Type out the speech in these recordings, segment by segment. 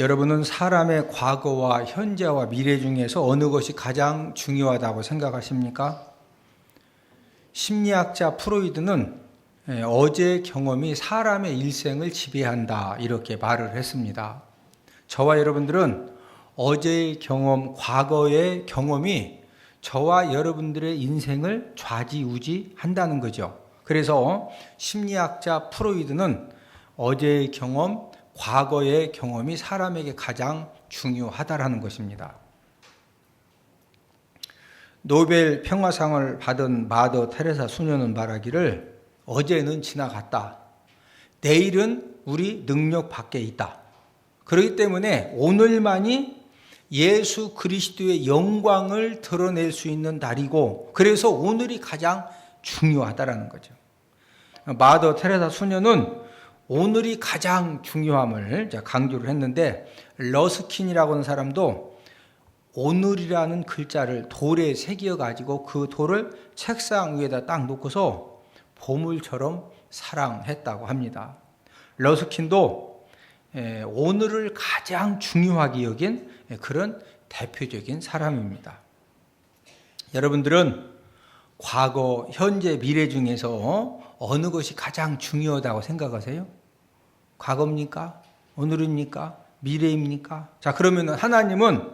여러분은 사람의 과거와 현재와 미래 중에서 어느 것이 가장 중요하다고 생각하십니까? 심리학자 프로이드는 어제의 경험이 사람의 일생을 지배한다 이렇게 말을 했습니다. 저와 여러분들은 어제의 경험, 과거의 경험이 저와 여러분들의 인생을 좌지우지한다는 거죠. 그래서 심리학자 프로이드는 어제의 경험, 과거의 경험이 사람에게 가장 중요하다라는 것입니다. 노벨 평화상을 받은 마더 테레사 수녀는 말하기를 어제는 지나갔다. 내일은 우리 능력 밖에 있다. 그렇기 때문에 오늘만이 예수 그리스도의 영광을 드러낼 수 있는 날이고 그래서 오늘이 가장 중요하다라는 거죠. 마더 테레사 수녀는 오늘이 가장 중요함을 강조를 했는데 러스킨이라고 하는 사람도 오늘이라는 글자를 돌에 새겨가지고 그 돌을 책상 위에다 딱 놓고서 보물처럼 사랑했다고 합니다. 러스킨도 오늘을 가장 중요하게 여긴 그런 대표적인 사람입니다. 여러분들은 과거, 현재, 미래 중에서 어느 것이 가장 중요하다고 생각하세요? 과거입니까? 오늘입니까? 미래입니까? 자, 그러면 하나님은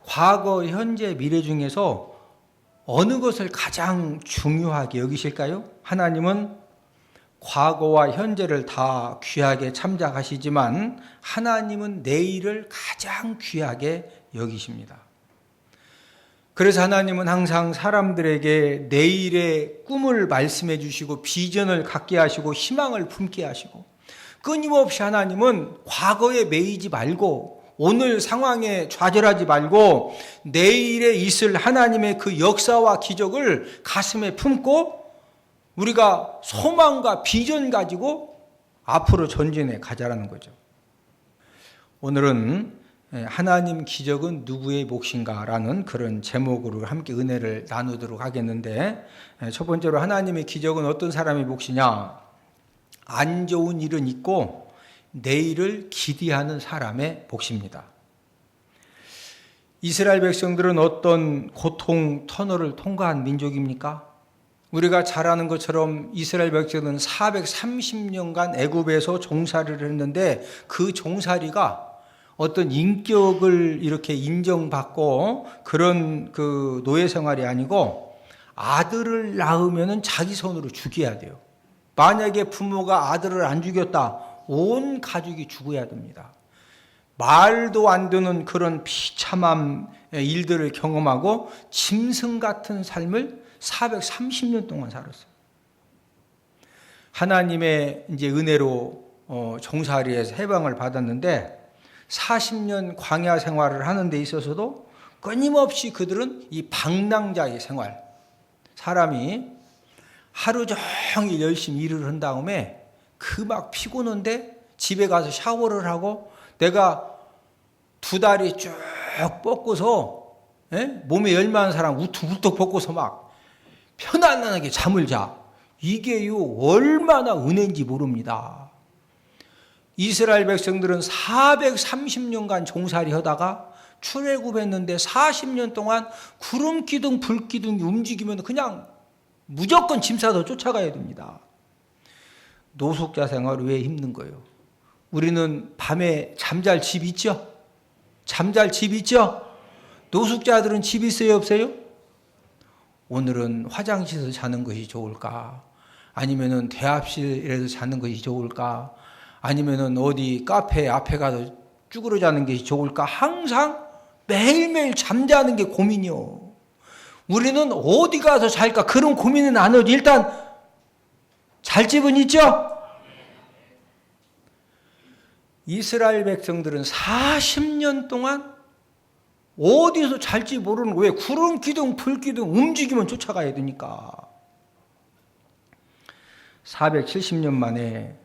과거, 현재, 미래 중에서 어느 것을 가장 중요하게 여기실까요? 하나님은 과거와 현재를 다 귀하게 참작하시지만 하나님은 내일을 가장 귀하게 여기십니다. 그래서 하나님은 항상 사람들에게 내일의 꿈을 말씀해 주시고 비전을 갖게 하시고 희망을 품게 하시고 끊임없이 하나님은 과거에 매이지 말고 오늘 상황에 좌절하지 말고 내일에 있을 하나님의 그 역사와 기적을 가슴에 품고 우리가 소망과 비전 가지고 앞으로 전진해 가자라는 거죠. 오늘은 하나님 기적은 누구의 몫인가 라는 그런 제목으로 함께 은혜를 나누도록 하겠는데 첫 번째로 하나님의 기적은 어떤 사람의 몫이냐? 안 좋은 일은 있고 내일을 기대하는 사람의 몫입니다. 이스라엘 백성들은 어떤 고통 터널을 통과한 민족입니까? 우리가 잘 아는 것처럼 이스라엘 백성들은 430년간 애굽에서 종살이를 했는데 그 종살이가 어떤 인격을 이렇게 인정받고 그런 그 노예 생활이 아니고 아들을 낳으면 자기 손으로 죽여야 돼요. 만약에 부모가 아들을 안 죽였다, 온 가족이 죽어야 됩니다. 말도 안 되는 그런 비참한 일들을 경험하고 짐승 같은 삶을 430년 동안 살았어요. 하나님의 이제 은혜로 종살이에서 해방을 받았는데 40년 광야 생활을 하는 데 있어서도 끊임없이 그들은 이 방랑자의 생활, 사람이 하루 종일 열심히 일을 한 다음에 그 막 피곤한데 집에 가서 샤워를 하고 내가 두 다리 쭉 뻗고서 몸에 열만한 사람 우뚝우뚝 벗고서 막 편안하게 잠을 자. 이게요 얼마나 은혜인지 모릅니다. 이스라엘 백성들은 430년간 종살이 하다가 출애굽했는데 40년 동안 구름 기둥 불 기둥이 움직이면 그냥 무조건 짐 싸서 쫓아가야 됩니다. 노숙자 생활 왜 힘든 거예요? 우리는 밤에 잠잘 집 있죠? 잠잘 집 있죠? 노숙자들은 집 있어요, 없어요? 오늘은 화장실에서 자는 것이 좋을까? 아니면은 대합실에서 자는 것이 좋을까? 아니면은 어디 카페 앞에 가서 쭈그러 자는 것이 좋을까? 항상 매일매일 잠자는 게 고민이요. 우리는 어디 가서 잘까? 그런 고민은 안 하죠. 일단 잘 집은 있죠? 이스라엘 백성들은 40년 동안 어디서 잘지 모르는 거예요. 왜? 구름 기둥, 불 기둥 움직이면 쫓아가야 되니까. 470년 만에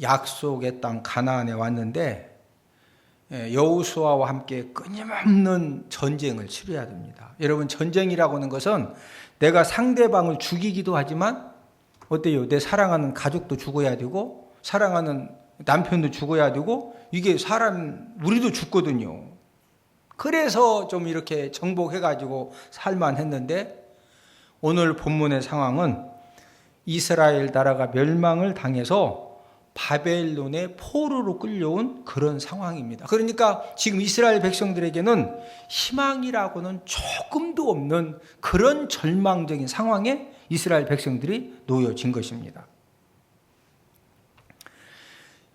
약속의 땅 가나안에 왔는데 여호수아와 함께 끊임없는 전쟁을 치러야 됩니다. 여러분, 전쟁이라고 하는 것은 내가 상대방을 죽이기도 하지만 어때요? 내 사랑하는 가족도 죽어야 되고 사랑하는 남편도 죽어야 되고 이게 사람 우리도 죽거든요. 그래서 좀 이렇게 정복해가지고 살만했는데 오늘 본문의 상황은 이스라엘 나라가 멸망을 당해서 바벨론의 포로로 끌려온 그런 상황입니다. 그러니까 지금 이스라엘 백성들에게는 희망이라고는 조금도 없는 그런 절망적인 상황에 이스라엘 백성들이 놓여진 것입니다.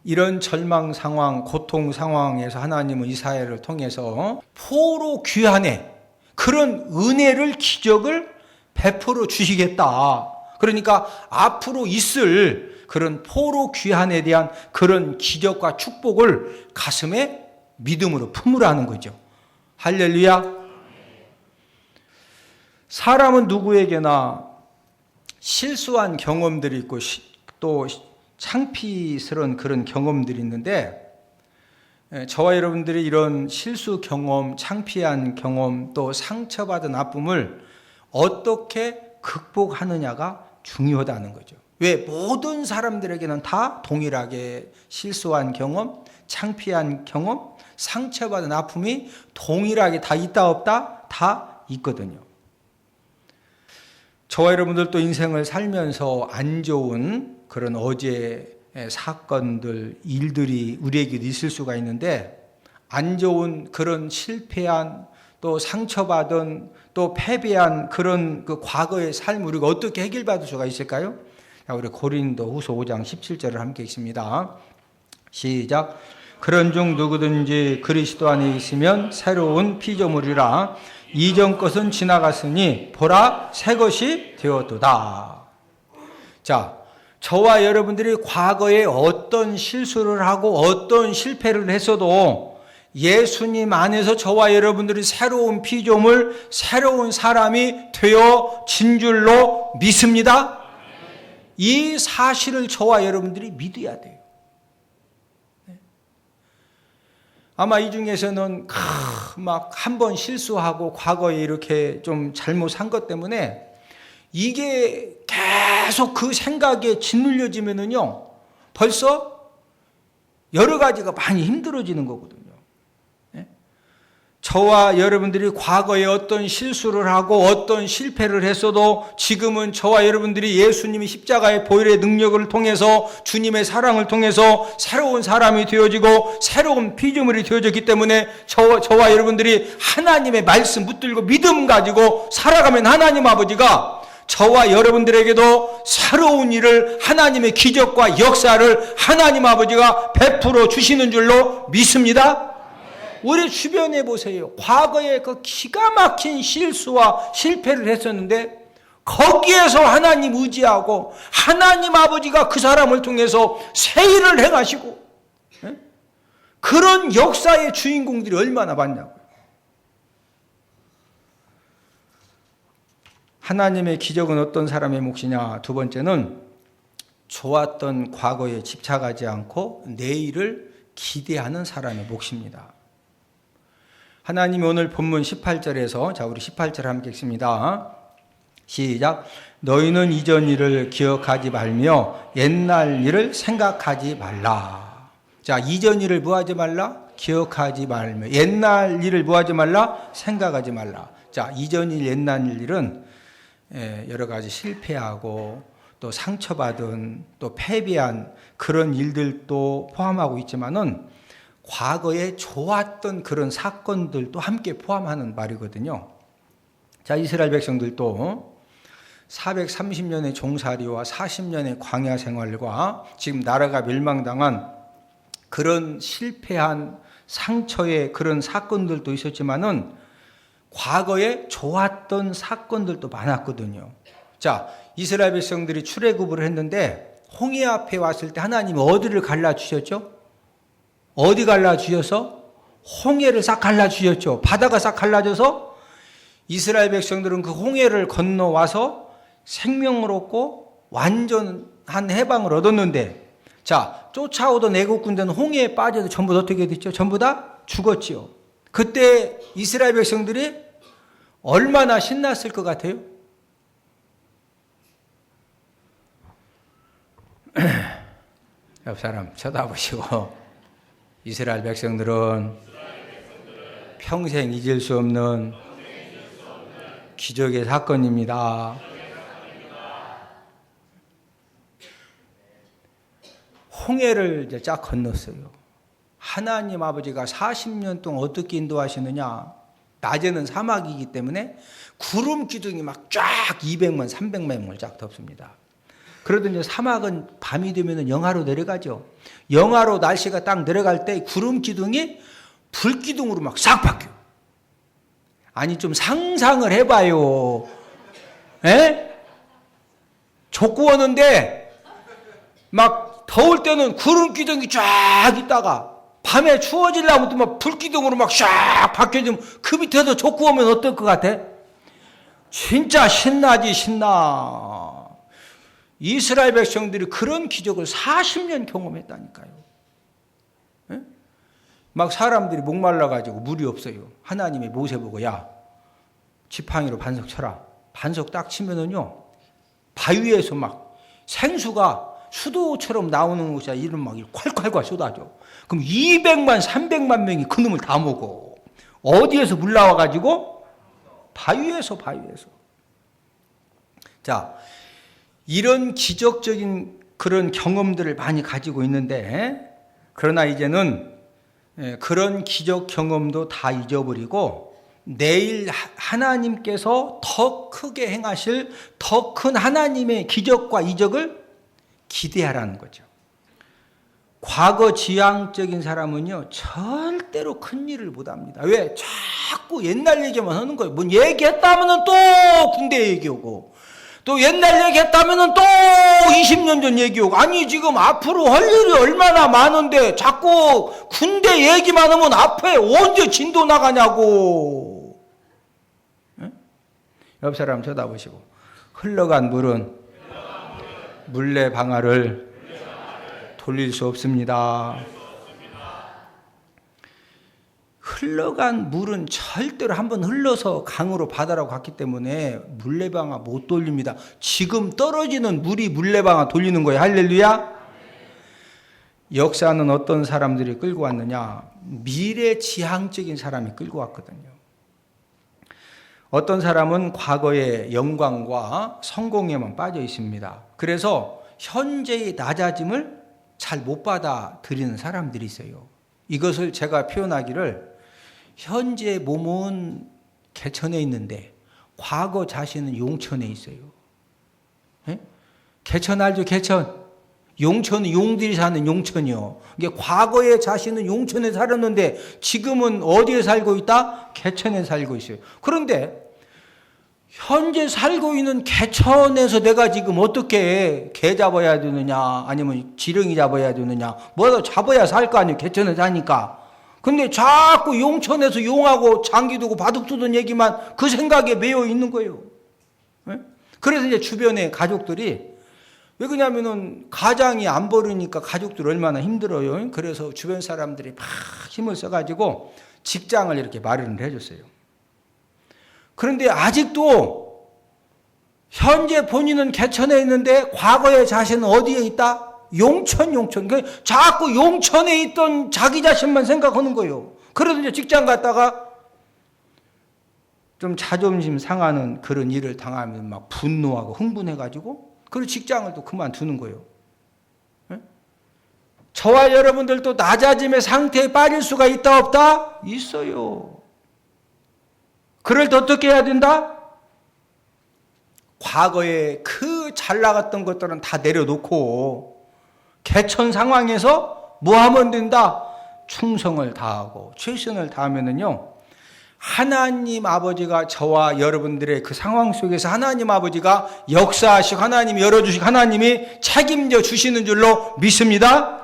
이런 절망 상황, 고통 상황에서 하나님은 이스라엘을 통해서 포로 귀환의 그런 은혜를, 기적을 베풀어 주시겠다. 그러니까 앞으로 있을 그런 포로 귀환에 대한 그런 기적과 축복을 가슴에 믿음으로 품으라는 거죠. 할렐루야. 사람은 누구에게나 실수한 경험들이 있고 또 창피스러운 그런 경험들이 있는데 저와 여러분들이 이런 실수 경험, 창피한 경험, 또 상처받은 아픔을 어떻게 극복하느냐가 중요하다는 거죠. 왜? 모든 사람들에게는 다 동일하게 실수한 경험, 창피한 경험, 상처받은 아픔이 동일하게 다 있다 없다? 다 있거든요. 저와 여러분들도 인생을 살면서 안 좋은 그런 어제의 사건들, 일들이 우리에게도 있을 수가 있는데 안 좋은 그런 실패한 또 상처받은 또 패배한 그런 그 과거의 삶을 우리가 어떻게 해결받을 수가 있을까요? 우리 고린도 후서 5장 17절을 함께 읽습니다. 시작. 그런 중 누구든지 그리스도 안에 있으면 새로운 피조물이라 이전 것은 지나갔으니 보라 새 것이 되었도다. 자, 저와 여러분들이 과거에 어떤 실수를 하고 어떤 실패를 했어도 예수님 안에서 저와 여러분들이 새로운 피조물, 새로운 사람이 되어진 줄로 믿습니다. 이 사실을 저와 여러분들이 믿어야 돼요. 아마 이 중에서는 막 한 번 실수하고 과거에 이렇게 좀 잘못한 것 때문에 이게 계속 그 생각에 짓눌려지면은요, 벌써 여러 가지가 많이 힘들어지는 거거든요. 저와 여러분들이 과거에 어떤 실수를 하고 어떤 실패를 했어도 지금은 저와 여러분들이 예수님이 십자가의 보혈의 능력을 통해서 주님의 사랑을 통해서 새로운 사람이 되어지고 새로운 피조물이 되어졌기 때문에 저와 여러분들이 하나님의 말씀 붙들고 믿음 가지고 살아가면 하나님 아버지가 저와 여러분들에게도 새로운 일을 하나님의 기적과 역사를 하나님 아버지가 베풀어 주시는 줄로 믿습니다. 우리 주변에 보세요. 과거에 그 기가 막힌 실수와 실패를 했었는데 거기에서 하나님 의지하고 하나님 아버지가 그 사람을 통해서 새 일을 행하시고 그런 역사의 주인공들이 얼마나 많냐고요. 하나님의 기적은 어떤 사람의 몫이냐. 두 번째는 좋았던 과거에 집착하지 않고 내일을 기대하는 사람의 몫입니다. 하나님이 오늘 본문 18절에서 자 우리 18절 함께 읽습니다. 시작. 너희는 이전 일을 기억하지 말며 옛날 일을 생각하지 말라. 자, 이전 일을 뭐하지 말라? 기억하지 말며 옛날 일을 뭐하지 말라? 생각하지 말라. 자, 이전 일, 옛날 일은 여러 가지 실패하고 또 상처받은 또 패배한 그런 일들도 포함하고 있지만은 과거에 좋았던 그런 사건들도 함께 포함하는 말이거든요. 자, 이스라엘 백성들도 430년의 종살이와 40년의 광야 생활과 지금 나라가 멸망당한 그런 실패한 상처의 그런 사건들도 있었지만은 과거에 좋았던 사건들도 많았거든요. 자, 이스라엘 백성들이 출애굽을 했는데 홍해 앞에 왔을 때 하나님이 어디를 갈라주셨죠? 어디 갈라주셔서? 홍해를 싹 갈라주셨죠. 바다가 싹 갈라져서 이스라엘 백성들은 그 홍해를 건너와서 생명을 얻고 완전한 해방을 얻었는데 자, 쫓아오던 애국 군대는 홍해에 빠져도 전부 어떻게 됐죠? 전부 다 죽었지요. 그때 이스라엘 백성들이 얼마나 신났을 것 같아요? 옆 사람 쳐다보시고, 이스라엘 백성들은 평생 잊을 수 없는 기적의 사건입니다. 홍해를 이제 쫙 건넜어요. 하나님 아버지가 40년 동안 어떻게 인도하시느냐? 낮에는 사막이기 때문에 구름 기둥이 막 쫙 200만, 300만을 쫙 덮습니다. 그러더니 사막은 밤이 되면 영하로 내려가죠. 영하로 날씨가 딱 내려갈 때 구름 기둥이 불 기둥으로 막 싹 바뀌어요. 아니 좀 상상을 해봐요. 에? 족구하는데 막 더울 때는 구름 기둥이 쫙 있다가 밤에 추워지려면 또 막 불기둥으로 막 샥 바뀌어지면 그 밑에서 족구하면 어떨 것 같아? 진짜 신나지 신나. 이스라엘 백성들이 그런 기적을 40년 경험했다니까요. 에? 막 사람들이 목말라가지고 물이 없어요. 하나님이 모세 보고 야 지팡이로 반석 쳐라. 반석 딱 치면은요 바위에서 막 생수가 수도처럼 나오는 곳이야. 이런 막 콸콸콸 쏟아져. 그럼 200만 300만 명이 그 놈을 다 먹어. 어디에서 물 나와가지고? 바위에서. 자, 이런 기적적인 그런 경험들을 많이 가지고 있는데, 그러나 이제는 그런 기적 경험도 다 잊어버리고 내일 하나님께서 더 크게 행하실 더 큰 하나님의 기적과 이적을 기대하라는 거죠. 과거 지향적인 사람은요 절대로 큰 일을 못합니다. 왜? 자꾸 옛날 얘기만 하는 거예요. 뭐 얘기했다면 또 군대 얘기오고 또 옛날 얘기했다면 또 20년 전 얘기오고 아니 지금 앞으로 할 일이 얼마나 많은데 자꾸 군대 얘기만 하면 앞에 언제 진도 나가냐고. 응? 옆 사람 쳐다보시고 흘러간 물은 물레방아를 돌릴 수 없습니다. 흘러간 물은 절대로 한번 흘러서 강으로 바다로 갔기 때문에 물레방아 못 돌립니다. 지금 떨어지는 물이 물레방아 돌리는 거예요. 할렐루야. 역사는 어떤 사람들이 끌고 왔느냐? 미래지향적인 사람이 끌고 왔거든요. 어떤 사람은 과거의 영광과 성공에만 빠져 있습니다. 그래서 현재의 낮아짐을 잘 못 받아들이는 사람들이 있어요. 이것을 제가 표현하기를 현재 몸은 개천에 있는데 과거 자신은 용천에 있어요. 네? 개천 알죠? 개천. 용천은 용들이 사는 용천이요. 이게 과거의 자신은 용천에 살았는데 지금은 어디에 살고 있다? 개천에 살고 있어요. 그런데 현재 살고 있는 개천에서 내가 지금 어떻게 개 잡아야 되느냐 아니면 지렁이 잡아야 되느냐 뭐라도 잡아야 살 거 아니에요. 개천에 사니까. 근데 자꾸 용천에서 용하고 장기 두고 바둑 두던 얘기만 그 생각에 매여 있는 거예요. 네? 그래서 이제 주변에 가족들이 왜 그러냐면은 가장이 안 벌으니까 가족들 얼마나 힘들어요. 그래서 주변 사람들이 막 힘을 써가지고 직장을 이렇게 마련을 해줬어요. 그런데 아직도 현재 본인은 개천에 있는데 과거의 자신은 어디에 있다? 용천. 자꾸 용천에 있던 자기 자신만 생각하는 거예요. 그래서 이제 직장 갔다가 좀 자존심 상하는 그런 일을 당하면 막 분노하고 흥분해가지고 그리고 직장을 또 그만두는 거예요. 네? 저와 여러분들도 낮아짐의 상태에 빠질 수가 있다 없다? 있어요. 그럴 때 어떻게 해야 된다? 과거에 그 잘 나갔던 것들은 다 내려놓고 개천 상황에서 뭐 하면 된다? 충성을 다하고 최선을 다하면은요 하나님 아버지가 저와 여러분들의 그 상황 속에서 하나님 아버지가 역사하시고 하나님이 열어주시고 하나님이 책임져 주시는 줄로 믿습니다.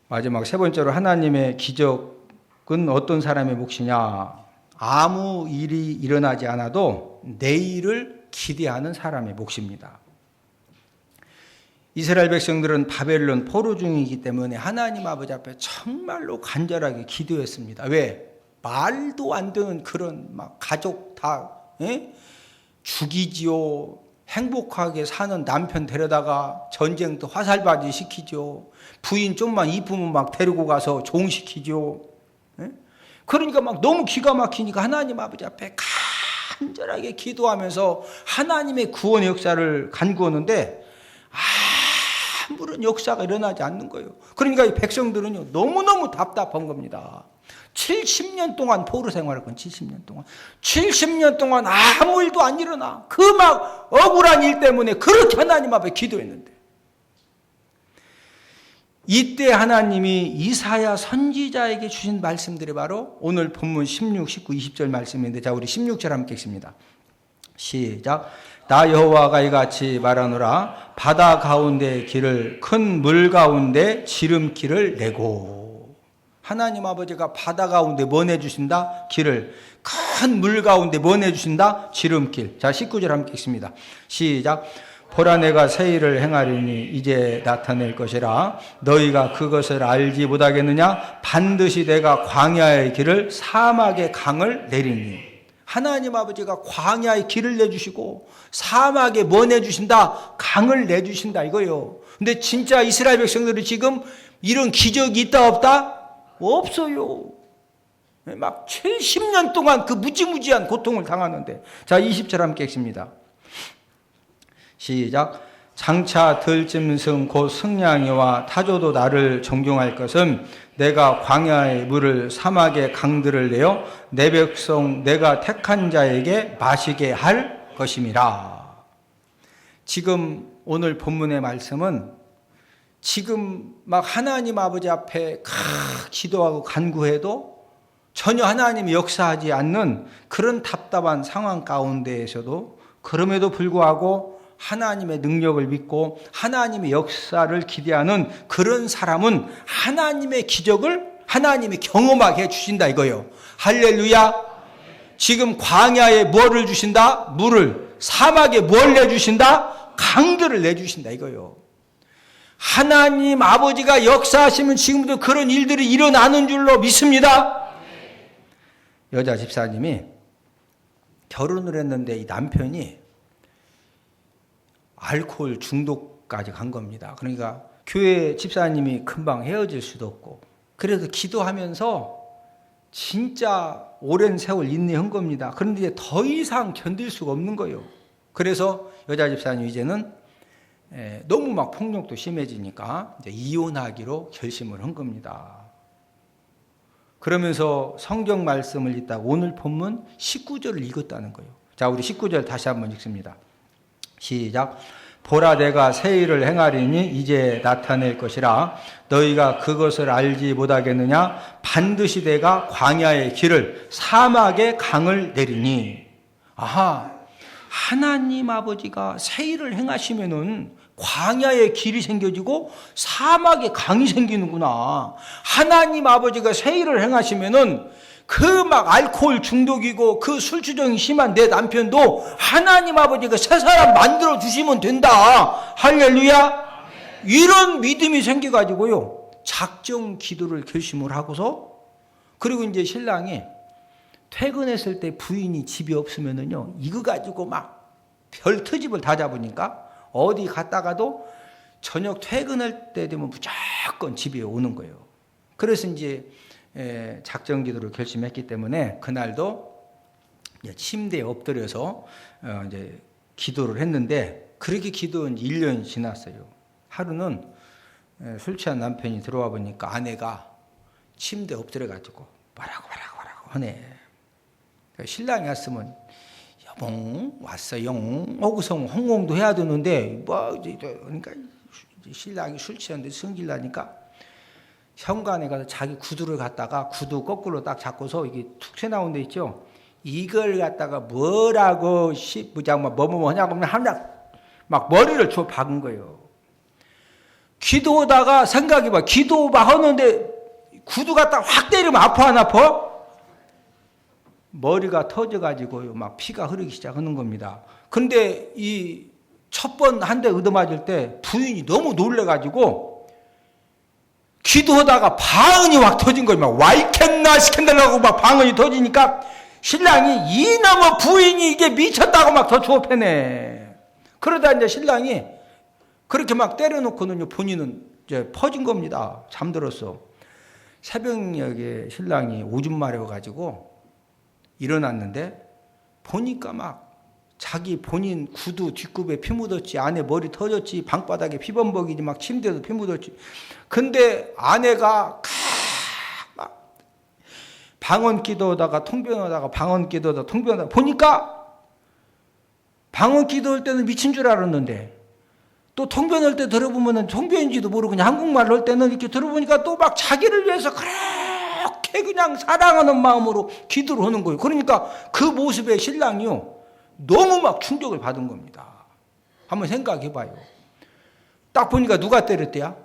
마지막 세 번째로 하나님의 기적은 어떤 사람의 몫이냐? 아무 일이 일어나지 않아도 내일을 기대하는 사람의 몫입니다. 이스라엘 백성들은 바벨론 포로 중이기 때문에 하나님 아버지 앞에 정말로 간절하게 기도했습니다. 왜? 말도 안 되는 그런 막 가족 다 죽이지요, 행복하게 사는 남편 데려다가 전쟁터 화살바지 시키죠. 부인 좀만 이쁘면 막 데리고 가서 종시키죠. 그러니까 막 너무 기가 막히니까 하나님 아버지 앞에 간절하게 기도하면서 하나님의 구원의 역사를 간구하는데 아무런 역사가 일어나지 않는 거예요. 그러니까 이 백성들은요 너무너무 답답한 겁니다. 70년 동안 포로 생활했건 70년 동안 70년 동안 아무 일도 안 일어나. 그 막 억울한 일 때문에 그렇게 하나님 앞에 기도했는데 이때 하나님이 이사야 선지자에게 주신 말씀들이 바로 오늘 본문 16, 19, 20절 말씀인데, 자 우리 16절 함께 읽습니다. 시작. 나 여호와가 이같이 말하노라. 바다 가운데 길을 큰 물 가운데 지름길을 내고. 하나님 아버지가 바다 가운데 뭐 내주신다? 길을. 큰 물 가운데 뭐 내주신다? 지름길. 자 19절 함께 읽습니다. 시작. 보라 내가 새 일을 행하리니 이제 나타낼 것이라. 너희가 그것을 알지 못하겠느냐? 반드시 내가 광야의 길을 사막의 강을 내리니. 하나님 아버지가 광야의 길을 내주시고 사막에 뭐 내주신다? 강을 내주신다 이거예요. 근데 진짜 이스라엘 백성들이 지금 이런 기적이 있다 없다? 없어요. 막 70년 동안 그 무지무지한 고통을 당하는데. 자 20절 함께 읽습니다. 시작. 장차 들짐승 곧 승냥이와 타조도 나를 존경할 것은 내가 광야의 물을 사막의 강들을 내어 내 백성 내가 택한 자에게 마시게 할 것임이라. 지금 오늘 본문의 말씀은 지금 막 하나님 아버지 앞에 기도하고 간구해도 전혀 하나님이 역사하지 않는 그런 답답한 상황 가운데에서도 그럼에도 불구하고 하나님의 능력을 믿고 하나님의 역사를 기대하는 그런 사람은 하나님의 기적을 하나님이 경험하게 해주신다 이거예요. 할렐루야. 지금 광야에 뭐를 주신다? 물을. 사막에 뭘 내주신다? 강들을 내주신다 이거예요. 하나님 아버지가 역사하시면 지금도 그런 일들이 일어나는 줄로 믿습니다. 여자 집사님이 결혼을 했는데 이 남편이 알코올 중독까지 간 겁니다. 그러니까 교회 집사님이 금방 헤어질 수도 없고 그래서 기도하면서 진짜 오랜 세월 인내한 겁니다. 그런데 이제 더 이상 견딜 수가 없는 거예요. 그래서 여자 집사님 이제는 너무 막 폭력도 심해지니까 이제 이혼하기로 결심을 한 겁니다. 그러면서 성경 말씀을 읽다가 오늘 본문 19절을 읽었다는 거예요. 자, 우리 19절 다시 한번 읽습니다. 시작. 보라 내가 새 일을 행하리니 이제 나타낼 것이라. 너희가 그것을 알지 못하겠느냐? 반드시 내가 광야의 길을 사막의 강을 내리니. 아하, 하나님 아버지가 새 일을 행하시면은 광야의 길이 생겨지고 사막의 강이 생기는구나. 하나님 아버지가 새 일을 행하시면은 그 막 알코올 중독이고 그 술주정이 심한 내 남편도 하나님 아버지가 새 사람 만들어 주시면 된다. 할렐루야. 이런 믿음이 생겨가지고요 작정 기도를 결심을 하고서, 그리고 이제 신랑이 퇴근했을 때 부인이 집에 없으면은요 이거 가지고 막 별 트집을 다 잡으니까 어디 갔다가도 저녁 퇴근할 때 되면 무조건 집에 오는 거예요. 그래서 이제 작정 기도를 결심했기 때문에 그날도 침대에 엎드려서 이제 기도를 했는데, 그렇게 기도한 지 1년 지났어요. 하루는 술 취한 남편이 들어와 보니까 아내가 침대에 엎드려가지고 뭐라고 하네. 신랑이 왔으면 여봉 왔어요 하고서 홍콩도 해야 되는데 그러니까 신랑이 술 취했는데 성질 나니까 현관에 가서 자기 구두를 갖다가 구두 거꾸로 딱 잡고서 이게 툭 튀어나온 데 있죠. 이걸 갖다가 뭐라고 뭐뭐 하냐고 하면 막 머리를 줘 박은 거예요. 기도하다가 생각해봐. 기도 막 하는데 구두 갖다가 확 때리면 아파 안 아파? 머리가 터져가지고요 막 피가 흐르기 시작하는 겁니다. 근데 이 첫 번 한 대 얻어맞을 때 부인이 너무 놀래가지고 기도하다가 방언이 확 터진 거예요. 막 와이캔나 시킨달라고 막 방언이 터지니까 신랑이 이놈의 부인이 이게 미쳤다고 막 더 조업해내. 그러다 이제 신랑이 그렇게 막 때려놓고는 본인은 이제 퍼진 겁니다. 잠들었어. 새벽녘에 신랑이 오줌 마려가지고 일어났는데 보니까 막 자기 본인 구두 뒷굽에 피 묻었지, 안에 머리 터졌지, 방바닥에 피범벅이지, 막 침대에도 피 묻었지. 근데 아내가 막 방언 기도하다가 통변하다가 방언 기도하다가 통변하다가 보니까 방언 기도할 때는 미친 줄 알았는데 또 통변할 때 들어보면 통변인지도 모르고 그냥 한국말로 할 때는 이렇게 들어보니까 또 막 자기를 위해서 그렇게 그냥 사랑하는 마음으로 기도를 하는 거예요. 그러니까 그 모습에 신랑이요 너무 막 충격을 받은 겁니다. 한번 생각해 봐요. 딱 보니까 누가 때렸대야?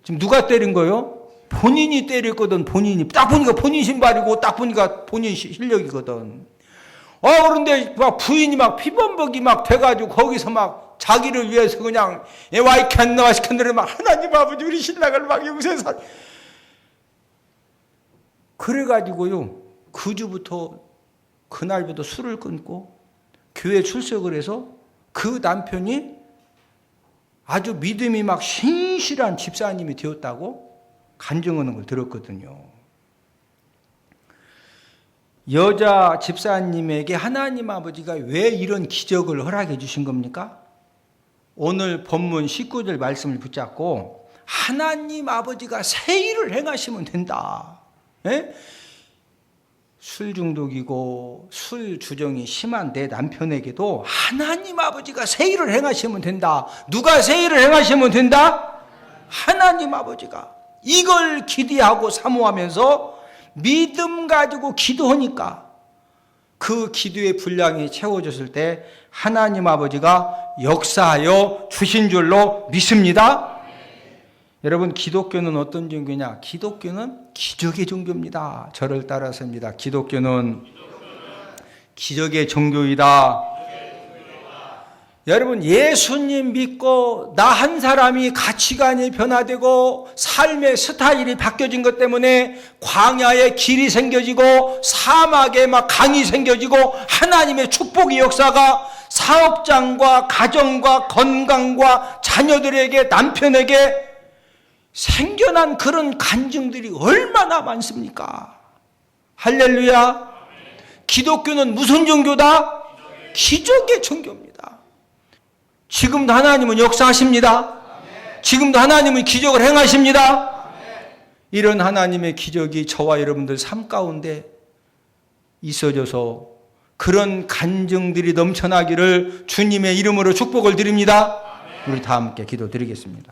지금 누가 때린 거예요? 본인이 때렸거든. 본인이. 딱 보니까 본인 신발이고 딱 보니까 본인 실력이거든. 그런데 막 부인이 막 피범벅이 막 돼가지고 거기서 막 자기를 위해서 그냥 와이칸나와 시켰는데 막 하나님 아버지 우리 신랑을 막 용서해서 그래가지고요 그 주부터 그날부터 술을 끊고 교회 출석을 해서 그 남편이 아주 믿음이 막 신실한 집사님이 되었다고 간증하는 걸 들었거든요. 여자 집사님에게 하나님 아버지가 왜 이런 기적을 허락해 주신 겁니까? 오늘 본문 19절 말씀을 붙잡고 하나님 아버지가 새 일을 행하시면 된다. 예? 술 중독이고 술 주정이 심한 내 남편에게도 하나님 아버지가 새 일을 행하시면 된다. 누가 새 일을 행하시면 된다? 하나님 아버지가. 이걸 기대하고 사모하면서 믿음 가지고 기도하니까 그 기도의 분량이 채워졌을 때 하나님 아버지가 역사하여 주신 줄로 믿습니다. 여러분 기독교는 어떤 종교냐? 기독교는 기적의 종교입니다. 저를 따라서입니다. 기독교는 기적의 종교이다. 여러분 예수님 믿고 나 한 사람이 가치관이 변화되고 삶의 스타일이 바뀌어진 것 때문에 광야에 길이 생겨지고 사막에 막 강이 생겨지고 하나님의 축복의 역사가 사업장과 가정과 건강과 자녀들에게 남편에게 생겨난 그런 간증들이 얼마나 많습니까? 할렐루야. 기독교는 무슨 종교다? 기적의 종교입니다. 지금도 하나님은 역사하십니다. 지금도 하나님은 기적을 행하십니다. 이런 하나님의 기적이 저와 여러분들 삶 가운데 있어져서 그런 간증들이 넘쳐나기를 주님의 이름으로 축복을 드립니다. 우리 다 함께 기도드리겠습니다.